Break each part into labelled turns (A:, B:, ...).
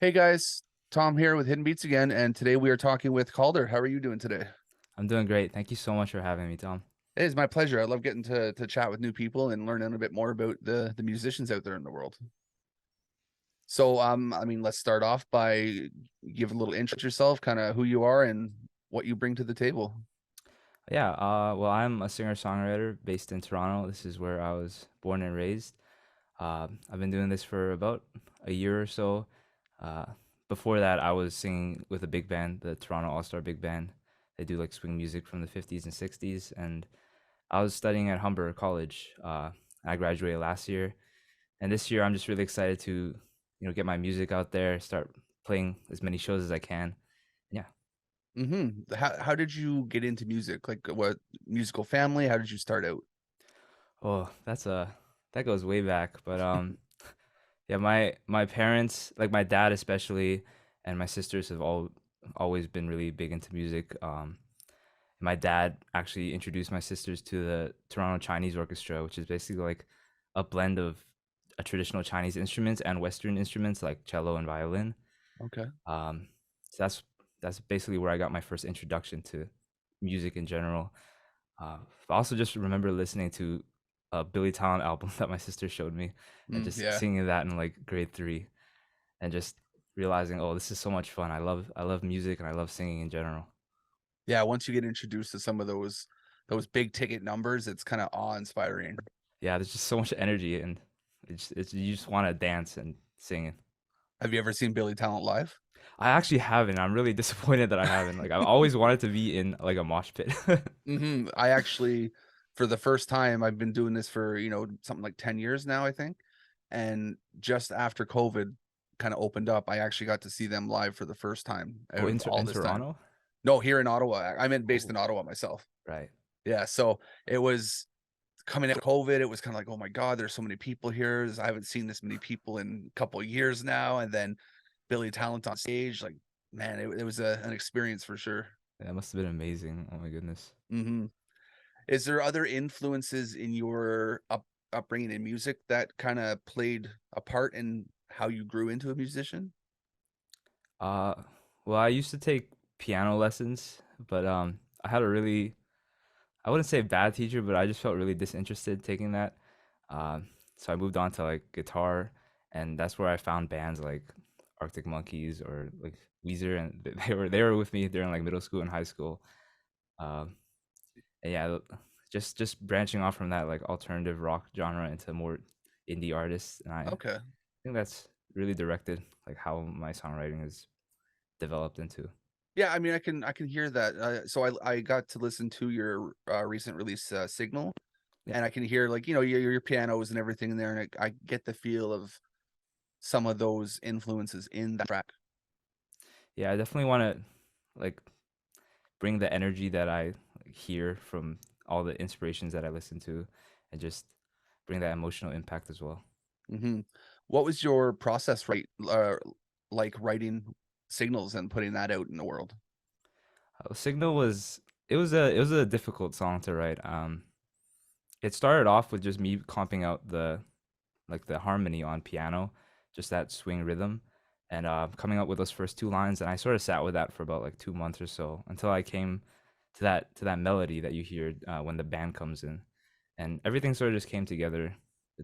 A: Hey guys, Tom here with Hidden Beats again, and today we are talking with Calder. How are you doing today?
B: I'm doing great. Thank you so much for having me, Tom.
A: It is my pleasure. I love getting to chat with new people and learning a bit more about the musicians out there in the world. So, let's start off by give a little intro to yourself, kind of who you are and what you bring to the table.
B: Yeah, well, I'm a singer-songwriter based in Toronto. This is where I was born and raised. I've been doing this for about a year or so. Uh, Before that, I was singing with a big band, the Toronto All-Star Big Band. They do like swing music from the 50s and 60s, and I was studying at Humber College. I graduated last year, and this year I'm just really excited to, get my music out there, start playing as many shows as I can. Yeah.
A: How did you get into music? Like what musical family? How did you start out?
B: Oh, that goes way back, but yeah, my parents, like my dad especially, and my sisters have always been really big into music. My dad actually introduced my sisters to the Toronto Chinese Orchestra, which is basically like a blend of a traditional Chinese instruments and Western instruments like cello and violin.
A: Okay.
B: Um, so that's basically where I got my first introduction to music in general. I also just remember listening to a Billy Talent album that my sister showed me, and just
A: Yeah.
B: singing that in like grade three, and just realizing, oh, this is so much fun. I love music and I love singing in general.
A: Yeah, once you get introduced to some of those big ticket numbers, it's kind of awe-inspiring.
B: Yeah, there's just so much energy, and it's you just want to dance and sing it.
A: Have you ever seen Billy Talent live?
B: I actually haven't. I'm really disappointed that I haven't. Like I've always wanted to be in like a mosh pit.
A: I actually, for the first time, I've been doing this for, something like 10 years now, I think. And just after COVID kind of opened up, I actually got to see them live for the first time
B: Oh,
A: out of all
B: in
A: this time.
B: Toronto.
A: No, here in Ottawa. I'm based
B: Oh,
A: in Ottawa myself.
B: right.
A: Yeah. So it was coming out of COVID. It was kind of like, oh my God, there's so many people here. I haven't seen this many people in a couple of years now. And then Billy Talent on stage, like, man, it was an experience for sure.
B: That must have been amazing. Oh my goodness.
A: hmm Is there other influences in your upbringing in music that kind of played a part in how you grew into a musician?
B: Uh, well, I used to take piano lessons, but I had a really, I wouldn't say bad teacher, but I just felt really disinterested taking that. So I moved on to like guitar, and that's where I found bands like Arctic Monkeys or like Weezer, and they were with me during like middle school and high school. Um, and yeah, just branching off from that like alternative rock genre into more indie artists, and I
A: Okay.
B: think that's really directed like how my songwriting is developed into.
A: Yeah, I can hear that. So I got to listen to your recent release, Signal,
B: Yeah.
A: and I can hear like your pianos and everything in there, and I get the feel of some of those influences in that track.
B: Yeah, I definitely want to like bring the energy that I like, hear from all the inspirations that I listen to, and just bring that emotional impact as well.
A: hmm What was your process like writing signals and putting that out in the world?
B: Signal was it was a difficult song to write. It started off with just me comping out the harmony on piano, just that swing rhythm, and coming up with those first two lines. And I sort of sat with that for about like 2 months or so until I came to that melody that you hear when the band comes in, and everything sort of just came together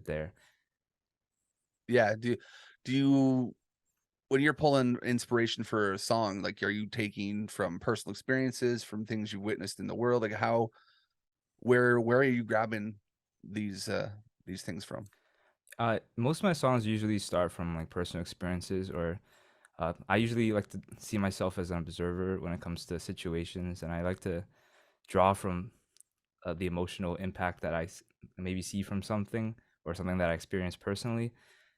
B: there.
A: Yeah. Do you when you're pulling inspiration for a song, like are you taking from personal experiences, from things you witnessed in the world? Like how where are you grabbing these things from?
B: Most of my songs usually start from like personal experiences, or I usually like to see myself as an observer when it comes to situations, and I like to draw from the emotional impact that maybe see from something or something that I experienced personally,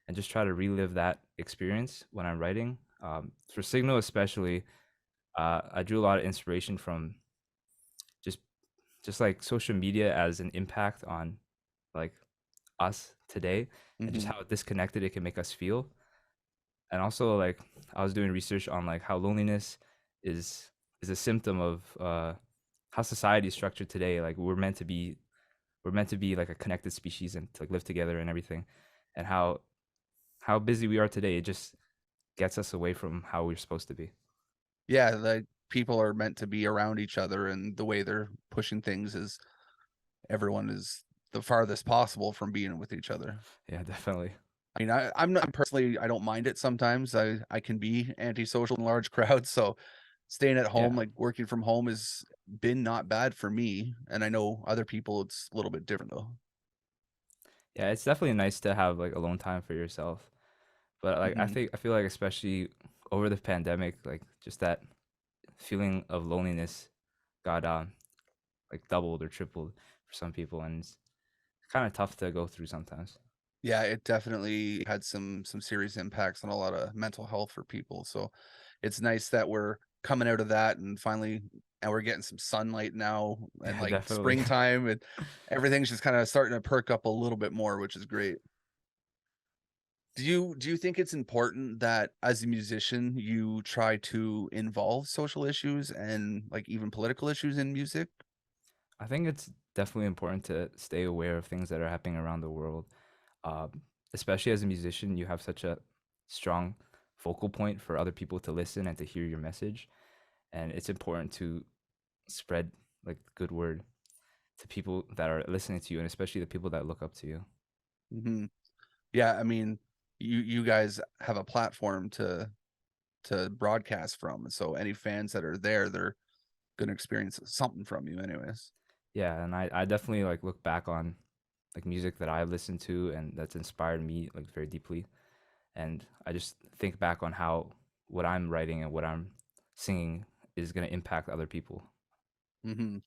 B: and just try to relive that experience when I'm writing. For Signal, especially, I drew a lot of inspiration from just just like social media as an impact on like us today, and just
A: hmm
B: how disconnected it can make us feel. And also, like I was doing research on like how loneliness is is a symptom of how society is structured today. Like we're meant to be like a connected species and to like live together and everything, and how busy we are today. It just gets us away from how we're supposed to be.
A: Yeah, like people are meant to be around each other, and the way they're pushing things is everyone is the farthest possible from being with each other.
B: Yeah, definitely.
A: I mean, I'm not personally, I don't mind it sometimes. I can be antisocial in large crowds, so staying at home,
B: Yeah.
A: like working from home has been not bad for me. And I know other people it's a little bit different though.
B: Yeah, it's definitely nice to have like alone time for yourself. But like
A: Hmm.
B: I feel like especially over the pandemic, like just that feeling of loneliness got like doubled or tripled for some people, and it's kind of tough to go through sometimes.
A: Yeah, it definitely had some serious impacts on a lot of mental health for people. So it's nice that we're coming out of that and finally and we're getting some sunlight now and
B: Yeah,
A: like
B: definitely.
A: springtime and everything's just kind of starting to perk up a little bit more, which is great. Do you think it's important that as a musician you try to involve social issues and like even political issues in music?
B: I think it's definitely important to stay aware of things that are happening around the world. Um, Especially as a musician, you have such a strong focal point for other people to listen and to hear your message, and it's important to spread like good word to people that are listening to you, and especially the people that look up to you.
A: Hmm. Yeah, I mean, you guys have a platform to broadcast from, so any fans that are there, they're gonna experience something from you anyways.
B: Yeah, and I definitely like look back on like music that I listened to and that's inspired me like very deeply. And I just think back on how what I'm writing and what I'm singing is going to impact other people.
A: Mhm.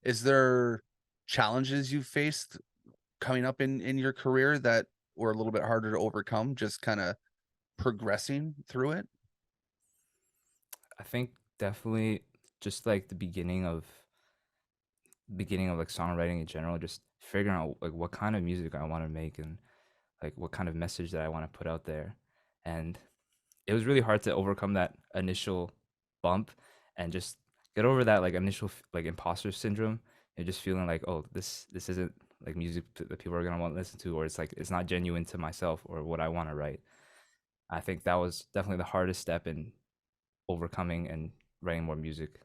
A: Is there challenges you faced coming up in your career that were a little bit harder to overcome, just kinda progressing through it?
B: I think definitely just like the beginning of like songwriting in general, just figuring out like what kind of music I want to make and like what kind of message that I want to put out there. And it was really hard to overcome that initial bump and just get over that like initial like imposter syndrome and just feeling like, oh, this isn't like music that people are gonna want to listen to, or it's like it's not genuine to myself or what I want to write. I think that was definitely the hardest step in overcoming and writing more music.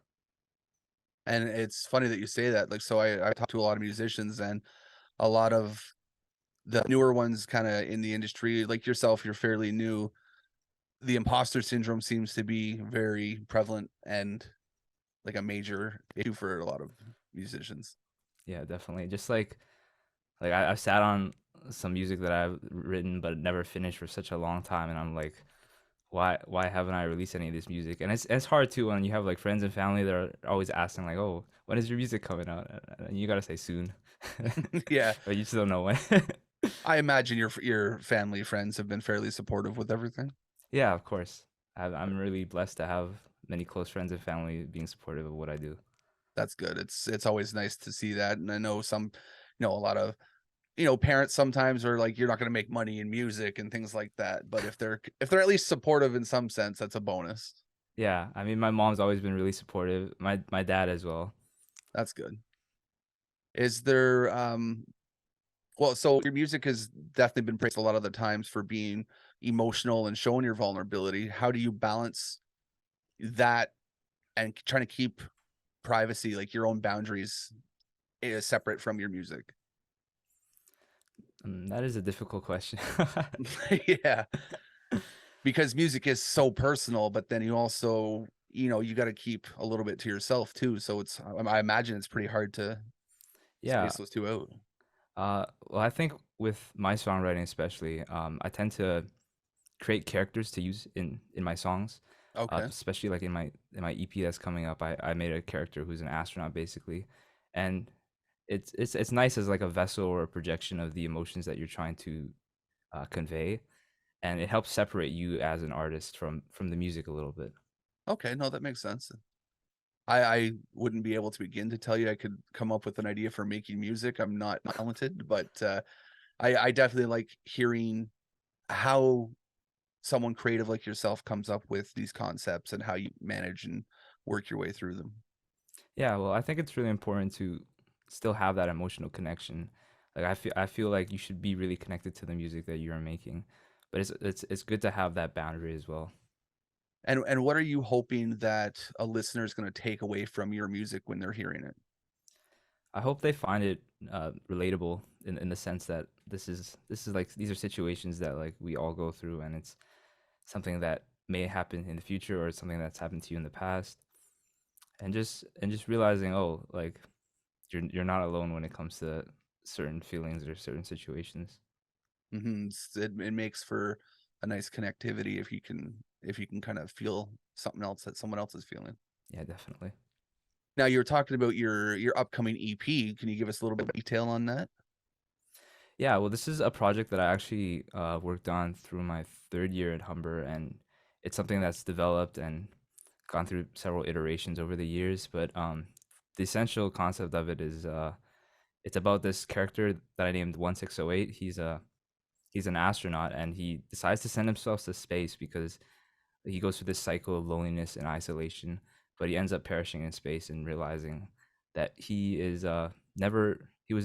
A: And it's funny that you say that, like, so I talk to a lot of musicians and a lot of the newer ones kinda in the industry, like yourself, you're fairly new. The imposter syndrome seems to be very prevalent and like a major issue for a lot of musicians.
B: Yeah, definitely. Just like I've sat on some music that I've written but never finished for such a long time, and I'm like, why haven't I released any of this music? And it's hard too when you have like friends and family that are always asking like, oh, when is your music coming out? And you gotta say soon,
A: Yeah,
B: but you just don't know when.
A: I imagine your family, friends have been fairly supportive with everything.
B: Yeah, of course. I'm really blessed to have many close friends and family being supportive of what I do.
A: That's good. It's always nice to see that, and I know some a lot of, parents sometimes are like, "You're not gonna make money in music," and things like that, but if they're at least supportive in some sense, that's a bonus.
B: Yeah, I mean, my mom's always been really supportive. My dad as well.
A: That's good. Is there, well, so your music has definitely been praised a lot of the times for being emotional and showing your vulnerability. How do you balance that and trying to keep privacy, like your own boundaries, separate from your music?
B: That is a difficult question.
A: Yeah, because music is so personal, but then you also, you got to keep a little bit to yourself too. So I imagine it's pretty hard to
B: Yeah.
A: space those two out.
B: Well, I think with my songwriting especially, I tend to create characters to use in my songs.
A: Okay.
B: Especially like in my EP that's coming up. I made a character who's an astronaut basically, and it's nice as like a vessel or a projection of the emotions that you're trying to convey, and it helps separate you as an artist from the music a little bit.
A: Okay. No, that makes sense. I wouldn't be able to begin to tell you I could come up with an idea for making music. I'm not talented, but I definitely like hearing how someone creative like yourself comes up with these concepts and how you manage and work your way through them.
B: Yeah, well, I think it's really important to still have that emotional connection. Like I feel like you should be really connected to the music that you're making, but it's good to have that boundary as well.
A: And what are you hoping that a listener is gonna take away from your music when they're hearing it?
B: I hope they find it relatable in the sense that this is like these are situations that like we all go through, and it's something that may happen in the future or something that's happened to you in the past, and just realizing, oh, like you're not alone when it comes to certain feelings or certain situations.
A: Mhm, it makes for a nice connectivity if you can kind of feel something else that someone else is feeling.
B: Yeah, definitely.
A: Now you were talking about your upcoming EP. Can you give us a little bit of detail on that?
B: Yeah, well, this is a project that I actually worked on through my third year at Humber, and it's something that's developed and gone through several iterations over the years. But the essential concept of it is it's about this character that I named 1608. He's an astronaut, and he decides to send himself to space because he goes through this cycle of loneliness and isolation. But he ends up perishing in space and realizing that he was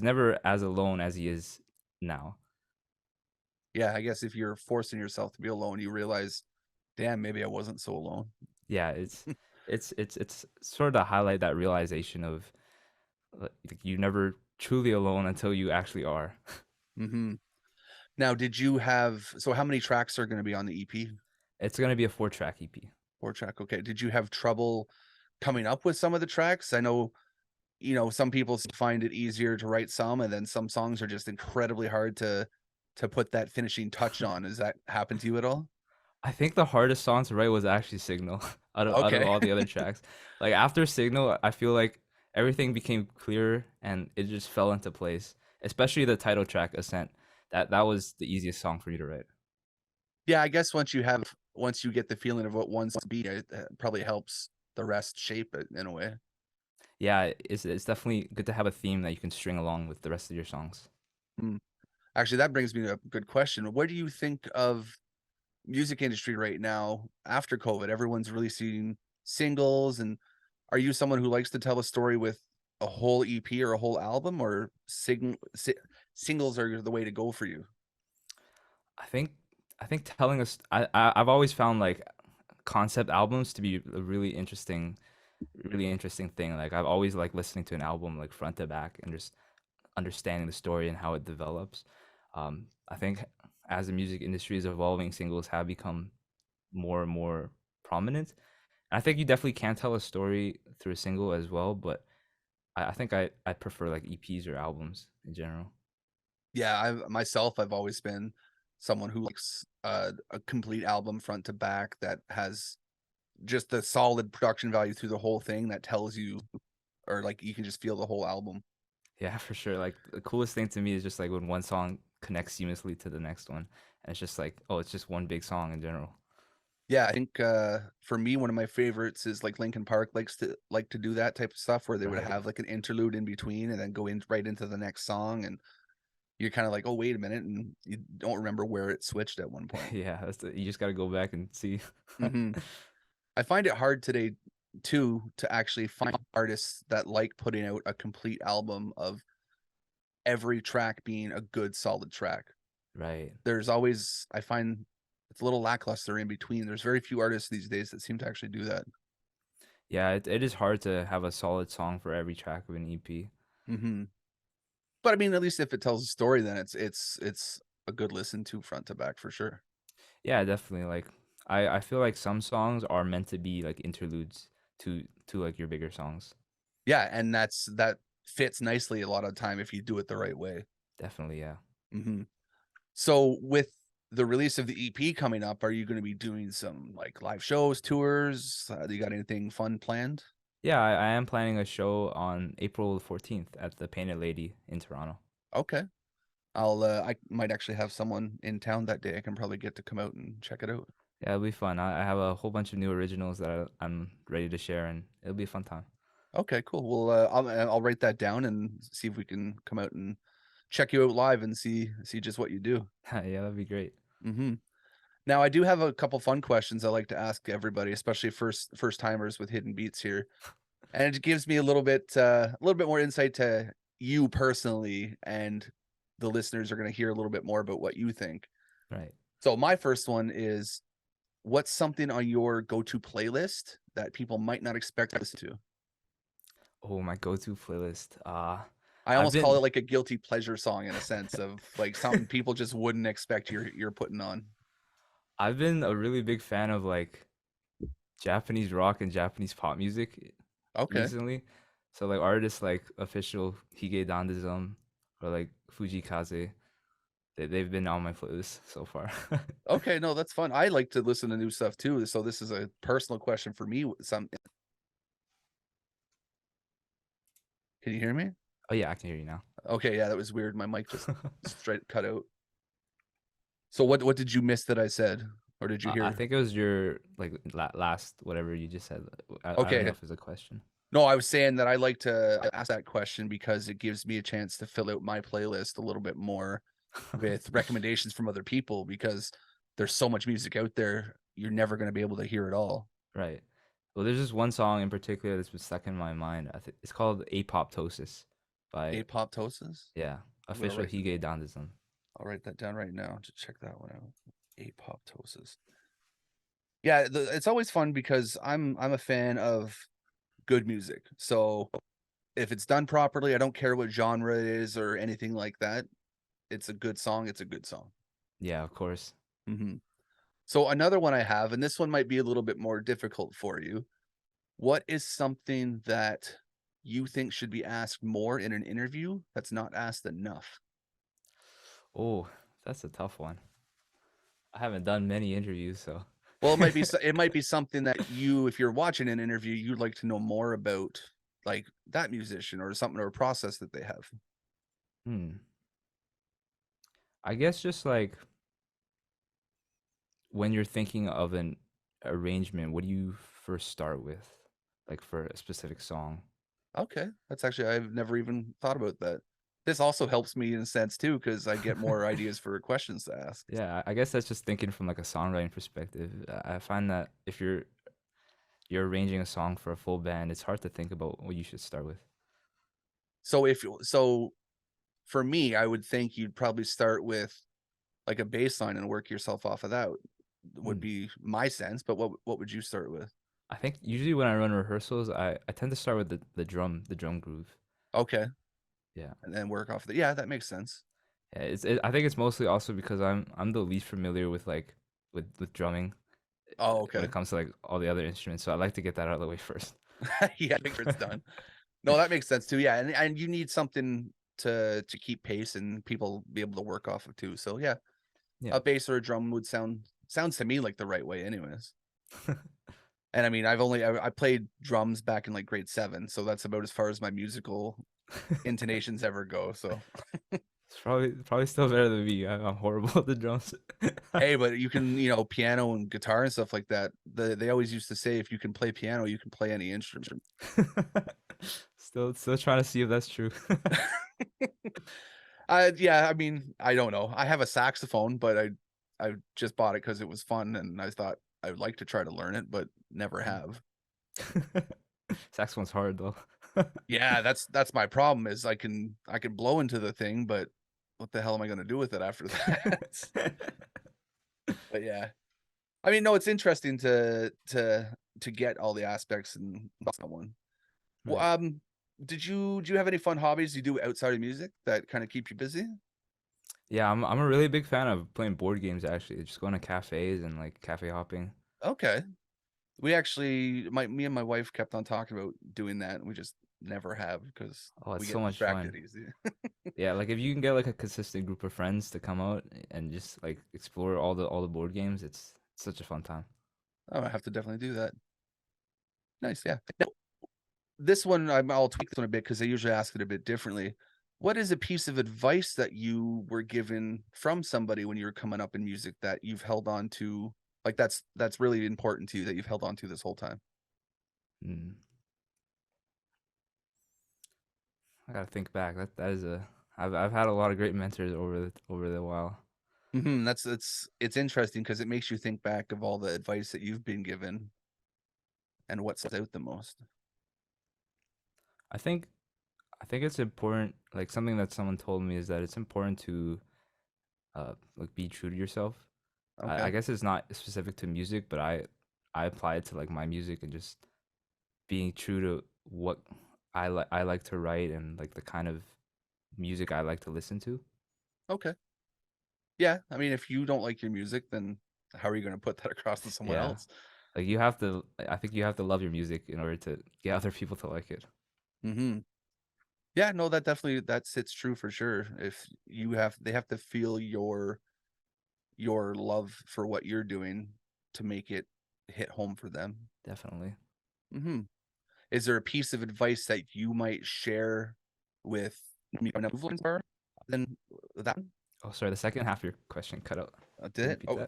B: never as alone as he is now.
A: Yeah, I guess if you're forcing yourself to be alone, you realize, damn, maybe I wasn't so alone.
B: Yeah, it's sort of to highlight that realization of like you're never truly alone until you actually are.
A: hmm Now, did you have so how many tracks are going to be on the EP?
B: It's gonna be a 4-track EP.
A: 4 track. Okay. Did you have trouble coming up with some of the tracks? I know, some people find it easier to write some, and then some songs are just incredibly hard to put that finishing touch on. Has that happened to you at all?
B: I think the hardest song to write was actually Signal out of
A: Okay.
B: all the other tracks. Like after Signal, I feel like everything became clearer and it just fell into place. Especially the title track, Ascent. That was the easiest song for me to write.
A: Yeah, I guess once you get the feeling of what one's to be, it probably helps the rest shape it in a way.
B: Yeah, it's definitely good to have a theme that you can string along with the rest of your songs.
A: Hmm. Actually, that brings me to a good question. What do you think of music industry right now after COVID? Everyone's releasing singles, and are you someone who likes to tell a story with a whole EP or a whole album, or singles are the way to go for you?
B: I think I think telling us I've always found like concept albums to be a really interesting thing. Like I've always like listening to an album like front to back and just understanding the story and how it develops. I think as the music industry is evolving, singles have become more and more prominent. And I think you definitely can tell a story through a single as well, but I think I prefer like EPs or albums in general.
A: Yeah, I've always been someone who likes a complete album front to back that has just the solid production value through the whole thing that tells you, or like you can just feel the whole album.
B: Yeah, for sure. Like the coolest thing to me is just like when one song connects seamlessly to the next one, and it's just like, oh, it's just one big song in general.
A: Yeah, I think for me, one of my favorites is like Linkin Park like to do that type of stuff where they would
B: Right.
A: have like an interlude in between and then go in right into the next song, and you're kind of like, oh wait a minute, and you don't remember where it switched at one point.
B: Yeah, you just got to go back and see.
A: hmm I find it hard today too to actually find artists that like putting out a complete album of every track being a good solid track.
B: Right.
A: There's always I find it's a little lackluster in between. There's very few artists these days that seem to actually do that.
B: Yeah, it is hard to have a solid song for every track of an EP.
A: hmm But I mean, at least if it tells a story, then it's a good listen to front to back for sure.
B: Yeah, definitely. Like I feel like some songs are meant to be like interludes to like your bigger songs.
A: Yeah, and that fits nicely a lot of the time if you do it the right way.
B: Definitely, yeah.
A: hmm So with the release of the EP coming up, are you going to be doing some like live shows, tours? Do you got anything fun planned?
B: Yeah, I am planning a show on April 14th at the Painted Lady in Toronto.
A: Okay. I might actually have someone in town that day. I can probably get to come out and check it out.
B: Yeah, it'll be fun. I have a whole bunch of new originals that I'm ready to share, and it'll be a fun time.
A: Okay, cool. Well, I'll write that down and see if we can come out and check you out live and see just what you do.
B: Yeah, that'd be great.
A: hmm Now, I do have a couple fun questions I like to ask everybody, especially first timers with hidden beats here, and it gives me a little bit more insight to you personally, and the listeners are going to hear a little bit more about what you think.
B: Right.
A: So my first one is, what's something on your go-to playlist that people might not expect to listen to?
B: Oh, my go-to playlist.
A: I
B: I've
A: almost call
B: been
A: it like a guilty pleasure song in a sense of like something people just wouldn't expect you're putting on.
B: I've been a really big fan of like Japanese rock and Japanese pop music
A: Okay.
B: recently. So like artists like official Hige Dandism or like Fuji Kaze, they've been on my playlist so far.
A: Okay, no, that's fun. I like to listen to new stuff too. So this is a personal question for me. Some Can you hear me?
B: Oh yeah, I can hear you now.
A: Okay, yeah, that was weird. My mic just straight cut out. So what did you miss that I said? Or did you
B: I
A: hear?
B: think it was your like last whatever you just said. I don't know
A: Okay.
B: if it's a question.
A: No, I was saying that I like to ask that question because it gives me a chance to fill out my playlist a little bit more with recommendations from other people because there's so much music out there, you're never going to be able to hear it all.
B: Right. Well, there's just one song in particular that's been stuck in my mind. I think it's called Apoptosis by
A: Apoptosis?
B: yeah,
A: I'm gonna
B: official
A: write
B: Hige Dandism.
A: I'll write that down right now to check that one out. Apoptosis. Yeah, it's always fun because I'm a fan of good music. So if it's done properly, I don't care what genre it is or anything like that. It's a good song. It's a good song.
B: Yeah, of course.
A: Hmm. So another one I have, and this one might be a little bit more difficult for you. What is something that you think should be asked more in an interview that's not asked enough?
B: Oh, that's a tough one. I haven't done many interviews, so
A: Well, it might be something that you, if you're watching an interview, you'd like to know more about, like that musician or something or a process that they have.
B: hmm. I guess just like when you're thinking of an arrangement, what do you first start with? Like for a specific song?
A: Okay, that's actually I've never even thought about that. This also helps me in a sense too because I get more ideas for questions to ask.
B: Yeah, I guess that's just thinking from like a songwriting perspective. I find that if you're arranging a song for a full band, it's hard to think about what you should start with.
A: So for me, I would think you'd probably start with like a baseline and work yourself off of that would
B: Hmm.
A: be my sense. But what would you start with?
B: I think usually when I run rehearsals, I tend to start with the drum groove.
A: Okay,
B: Yeah.
A: and then work off of that. Yeah, that makes sense.
B: Yeah, I think it's mostly also because I'm the least familiar with like with drumming
A: Oh,
B: when
A: okay.
B: it comes to like all the other instruments, so I like to get that out of the way first.
A: Yeah, make sure it's done. No, that makes sense too. Yeah, and you need something to keep pace and people be able to work off of too. So yeah,
B: Yeah.
A: a bass or a drum would sounds to me like the right way, anyways. And I mean, I played drums back in like grade 7, so that's about as far as my musical intonations ever go. So
B: It's probably still better than me. I'm horrible at the drums.
A: hey, but you can, piano and guitar and stuff like that. They always used to say if you can play piano, you can play any instrument.
B: Still trying to see if that's true.
A: Yeah, I mean, I don't know. I have a saxophone, but I just bought it because it was fun, and I thought I would like to try to learn it, but never have.
B: Saxophone's hard though.
A: Yeah, that's my problem is I can blow into the thing, but what the hell am I gonna do with it after that? But yeah. I mean, no, it's interesting to get all the aspects in someone. Well,
B: Right.
A: do you have any fun hobbies you do outside of music that kind of keep you busy?
B: Yeah, I'm a really big fan of playing board games actually. Just going to cafes and like cafe hopping.
A: Okay. We actually my me and my wife kept on talking about doing that, and we just never have because
B: Oh, it's
A: we
B: so
A: get
B: much
A: distracted
B: fun.
A: easy.
B: Yeah, like if you can get like a consistent group of friends to come out and just like explore all the board games, it's such a fun time.
A: Oh, I have to definitely do that. Nice, yeah. Now, this one I'll tweak this one a bit because I usually ask it a bit differently. What is a piece of advice that you were given from somebody when you were coming up in music that you've held on to, like that's really important to you that you've held on to this whole time?
B: Mm. I gotta think back. That is a I've had a lot of great mentors over the while.
A: It's interesting because it makes you think back of all the advice that you've been given and what's out the most.
B: I think I think it's important. Like something that someone told me is that it's important to like be true to yourself. I
A: Okay.
B: guess it's not specific to music, but I apply it to like my music and just being true to what I like to write and like the kind of music I like to listen to.
A: Okay. Yeah. I mean, if you don't like your music, then how are you going to put that across to someone
B: Yeah.
A: else?
B: Like you have to I think you have to love your music in order to get other people to like it.
A: Hmm. Yeah. No, that definitely that sits true for sure. If you have, they have to feel your love for what you're doing to make it hit home for them.
B: Definitely.
A: Hmm. Is there a piece of advice that you might share with me than that?
B: Oh, sorry, the second half of your question cut out.
A: Did
B: Can you
A: it?
B: repeat
A: Oh,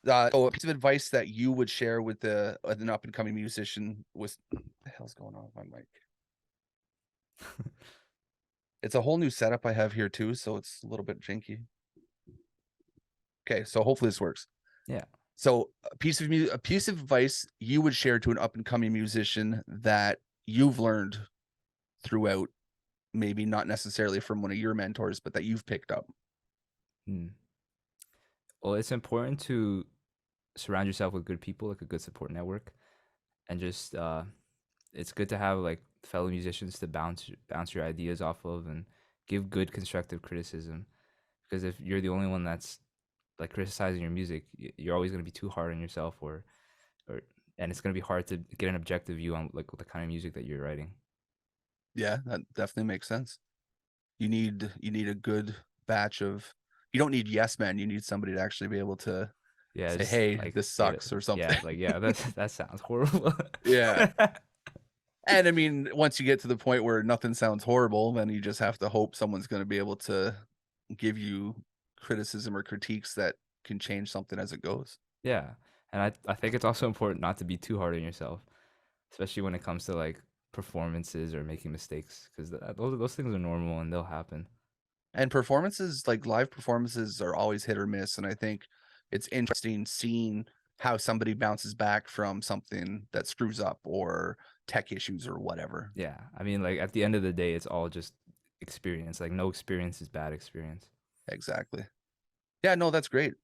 B: that?
A: oh, a piece of advice that you would share with the an up and coming musician was the hell's going on with my mic? It's a whole new setup I have here too, so it's a little bit janky. Okay, so hopefully this works.
B: Yeah.
A: So a piece of advice you would share to an up and coming musician that you've learned throughout, maybe not necessarily from one of your mentors, but that you've picked up.
B: Hmm. Well, it's important to surround yourself with good people, like a good support network, and just it's good to have like fellow musicians to bounce your ideas off of and give good constructive criticism. Because if you're the only one that's like criticizing your music, you're always going to be too hard on yourself, or and it's going to be hard to get an objective view on like the kind of music that you're writing.
A: Yeah, that definitely makes sense. You need a good batch of, you don't need yes men, you need somebody to actually be able to
B: Yeah,
A: say,
B: just
A: "Hey,
B: like
A: this
B: get it.
A: sucks," or something.
B: Yeah, like yeah, that sounds horrible.
A: Yeah. And I mean, once you get to the point where nothing sounds horrible, then you just have to hope someone's gonna be able to give you criticism or critiques that can change something as it goes.
B: Yeah, and I think it's also important not to be too hard on yourself, especially when it comes to like performances or making mistakes, because those things are normal and they'll happen.
A: And performances, like live performances, are always hit or miss, and I think it's interesting seeing how somebody bounces back from something that screws up or tech issues or whatever.
B: Yeah, I mean, like at the end of the day, it's all just experience. Like no experience is bad experience.
A: Exactly. Yeah, no, that's great.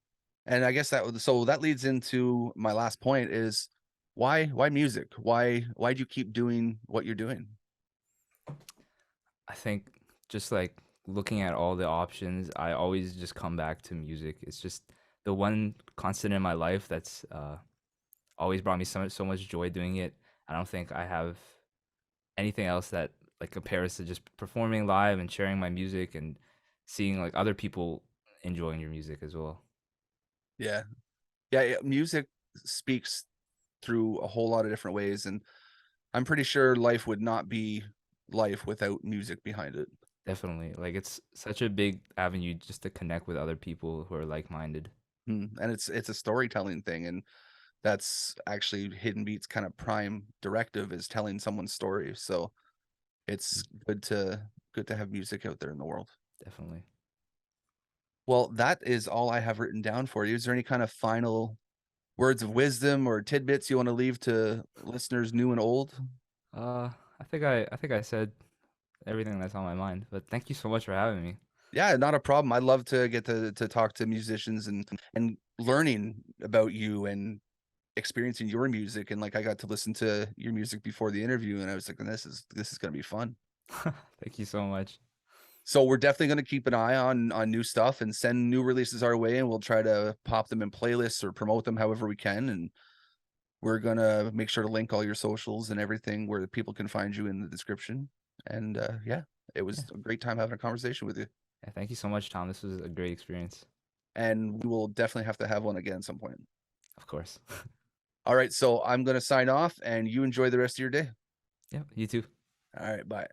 A: And I guess that leads into my last point is why music? Why do you keep doing what you're doing?
B: I think just like looking at all the options, I always just come back to music. It's just the one constant in my life that's always brought me so much joy doing it. I don't think I have anything else that like compares to just performing live and sharing my music and seeing like other people enjoying your music as well.
A: Yeah. Yeah, yeah, music speaks through a whole lot of different ways, and I'm pretty sure life would not be life without music behind it.
B: Definitely. Like it's such a big avenue just to connect with other people who are like-minded.
A: And it's a storytelling thing, and that's actually Hidden Beat's kind of prime directive is telling someone's story. So it's
B: Mm,
A: good to have music out there in the world.
B: definitely.
A: Well, that is all I have written down for you. Is there any kind of final words of wisdom or tidbits you want to leave to listeners new and old?
B: Uh I think I said everything that's on my mind, but thank you so much for having me.
A: Yeah, not a problem. I love to get to talk to musicians and learning about you and experiencing your music. And like I got to listen to your music before the interview, and I was like, this is gonna be fun.
B: Thank you so much.
A: So we're definitely gonna keep an eye on new stuff and send new releases our way, and we'll try to pop them in playlists or promote them however we can. And we're gonna make sure to link all your socials and everything where people can find you in the description. And yeah, it
B: Yeah.
A: was a great time having a conversation with you.
B: Yeah, thank you so much, Tom. This was a great experience.
A: And we will definitely have to have one again at some point.
B: Of course.
A: All right, so I'm gonna sign off, and you enjoy the rest of your day.
B: Yeah, you too.
A: All right, bye.